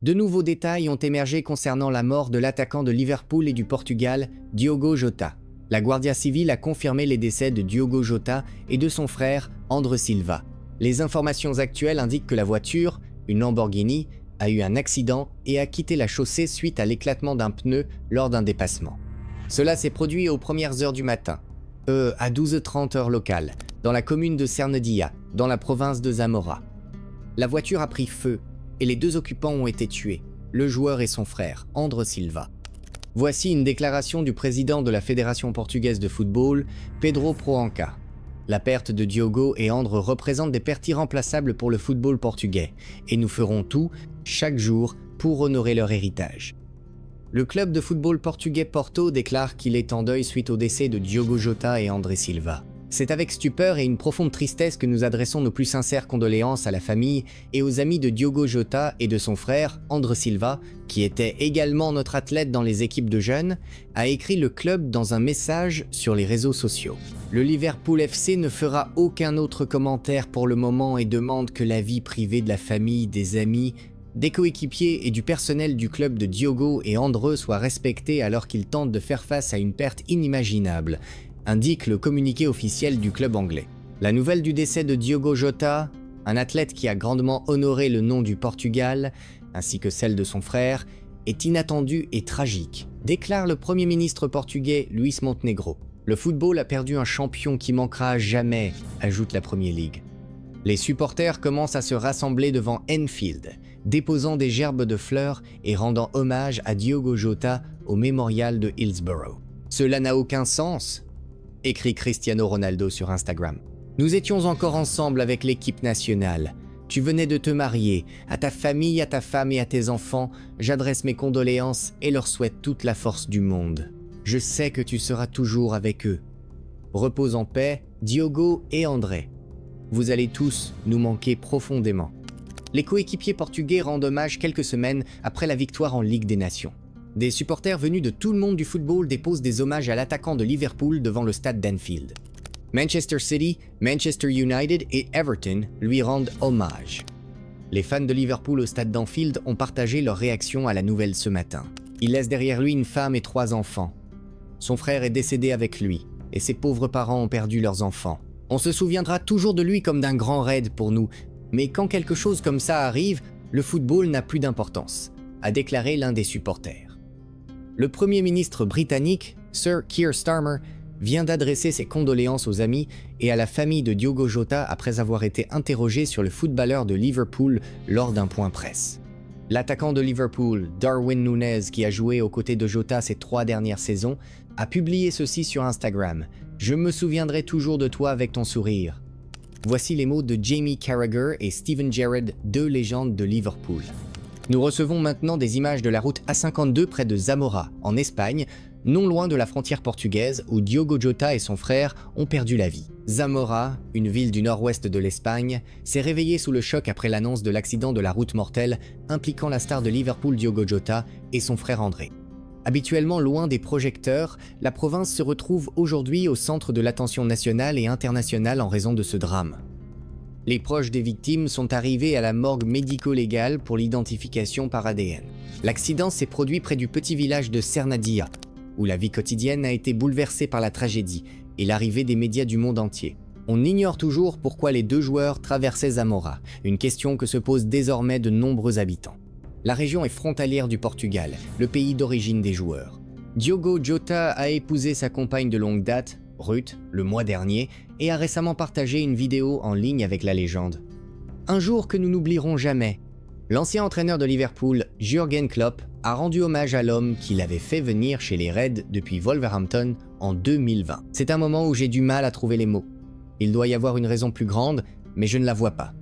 De nouveaux détails ont émergé concernant la mort de l'attaquant de Liverpool et du Portugal, Diogo Jota. La Guardia Civil a confirmé les décès de Diogo Jota et de son frère, André Silva. Les informations actuelles indiquent que la voiture, une Lamborghini, a eu un accident et a quitté la chaussée suite à l'éclatement d'un pneu lors d'un dépassement. Cela s'est produit aux premières heures du matin, à 12h30 heure locale, dans la commune de Cernedia, dans la province de Zamora. La voiture a pris feu et les deux occupants ont été tués, le joueur et son frère, André Silva. Voici une déclaration du président de la Fédération portugaise de football, Pedro Proença. La perte de Diogo et André représente des pertes irremplaçables pour le football portugais, et nous ferons tout, chaque jour, pour honorer leur héritage. Le club de football portugais Porto déclare qu'il est en deuil suite au décès de Diogo Jota et André Silva. C'est avec stupeur et une profonde tristesse que nous adressons nos plus sincères condoléances à la famille et aux amis de Diogo Jota et de son frère, André Silva, qui était également notre athlète dans les équipes de jeunes, a écrit le club dans un message sur les réseaux sociaux. Le Liverpool FC ne fera aucun autre commentaire pour le moment et demande que la vie privée de la famille, des amis, des coéquipiers et du personnel du club de Diogo et André soit respectée alors qu'ils tentent de faire face à une perte inimaginable, indique le communiqué officiel du club anglais. La nouvelle du décès de Diogo Jota, un athlète qui a grandement honoré le nom du Portugal, ainsi que celle de son frère, est inattendue et tragique, déclare le Premier ministre portugais Luís Montenegro. Le football a perdu un champion qui manquera à jamais, ajoute la Premier League. Les supporters commencent à se rassembler devant Anfield, déposant des gerbes de fleurs et rendant hommage à Diogo Jota au mémorial de Hillsborough. Cela n'a aucun sens, écrit Cristiano Ronaldo sur Instagram. Nous étions encore ensemble avec l'équipe nationale. Tu venais de te marier. À ta famille, à ta femme et à tes enfants, j'adresse mes condoléances et leur souhaite toute la force du monde. Je sais que tu seras toujours avec eux. Repose en paix, Diogo et André. Vous allez tous nous manquer profondément. Les coéquipiers portugais rendent hommage quelques semaines après la victoire en Ligue des Nations. Des supporters venus de tout le monde du football déposent des hommages à l'attaquant de Liverpool devant le stade d'Anfield. Manchester City, Manchester United et Everton lui rendent hommage. Les fans de Liverpool au stade d'Anfield ont partagé leur réaction à la nouvelle ce matin. Il laisse derrière lui une femme et 3 enfants. Son frère est décédé avec lui, et ses pauvres parents ont perdu leurs enfants. On se souviendra toujours de lui comme d'un grand raid pour nous, mais quand quelque chose comme ça arrive, le football n'a plus d'importance, a déclaré l'un des supporters. Le Premier ministre britannique, Sir Keir Starmer, vient d'adresser ses condoléances aux amis et à la famille de Diogo Jota après avoir été interrogé sur le footballeur de Liverpool lors d'un point presse. L'attaquant de Liverpool, Darwin Núñez, qui a joué aux côtés de Jota ces 3 dernières saisons, a publié ceci sur Instagram. « Je me souviendrai toujours de toi avec ton sourire ». Voici les mots de Jamie Carragher et Steven Gerrard, 2 légendes de Liverpool. Nous recevons maintenant des images de la route A52 près de Zamora, en Espagne, non loin de la frontière portugaise où Diogo Jota et son frère ont perdu la vie. Zamora, une ville du nord-ouest de l'Espagne, s'est réveillée sous le choc après l'annonce de l'accident de la route mortelle impliquant la star de Liverpool Diogo Jota et son frère André. Habituellement loin des projecteurs, la province se retrouve aujourd'hui au centre de l'attention nationale et internationale en raison de ce drame. Les proches des victimes sont arrivés à la morgue médico-légale pour l'identification par ADN. L'accident s'est produit près du petit village de Cernadia, où la vie quotidienne a été bouleversée par la tragédie et l'arrivée des médias du monde entier. On ignore toujours pourquoi les 2 joueurs traversaient Zamora, une question que se posent désormais de nombreux habitants. La région est frontalière du Portugal, le pays d'origine des joueurs. Diogo Jota a épousé sa compagne de longue date, Ruth, le mois dernier, et a récemment partagé une vidéo en ligne avec la légende. Un jour que nous n'oublierons jamais, l'ancien entraîneur de Liverpool, Jürgen Klopp, a rendu hommage à l'homme qui l'avait fait venir chez les Reds depuis Wolverhampton en 2020. C'est un moment où j'ai du mal à trouver les mots. Il doit y avoir une raison plus grande, mais je ne la vois pas.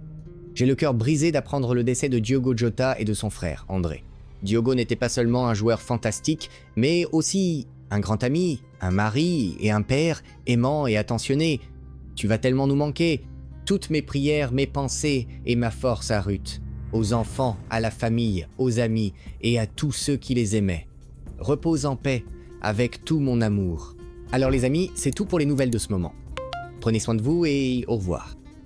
J'ai le cœur brisé d'apprendre le décès de Diogo Jota et de son frère, André. Diogo n'était pas seulement un joueur fantastique, mais aussi un grand ami, un mari et un père aimant et attentionné. Tu vas tellement nous manquer. Toutes mes prières, mes pensées et ma force à Ruth, aux enfants, à la famille, aux amis et à tous ceux qui les aimaient. Repose en paix, avec tout mon amour. Alors les amis, c'est tout pour les nouvelles de ce moment. Prenez soin de vous et au revoir.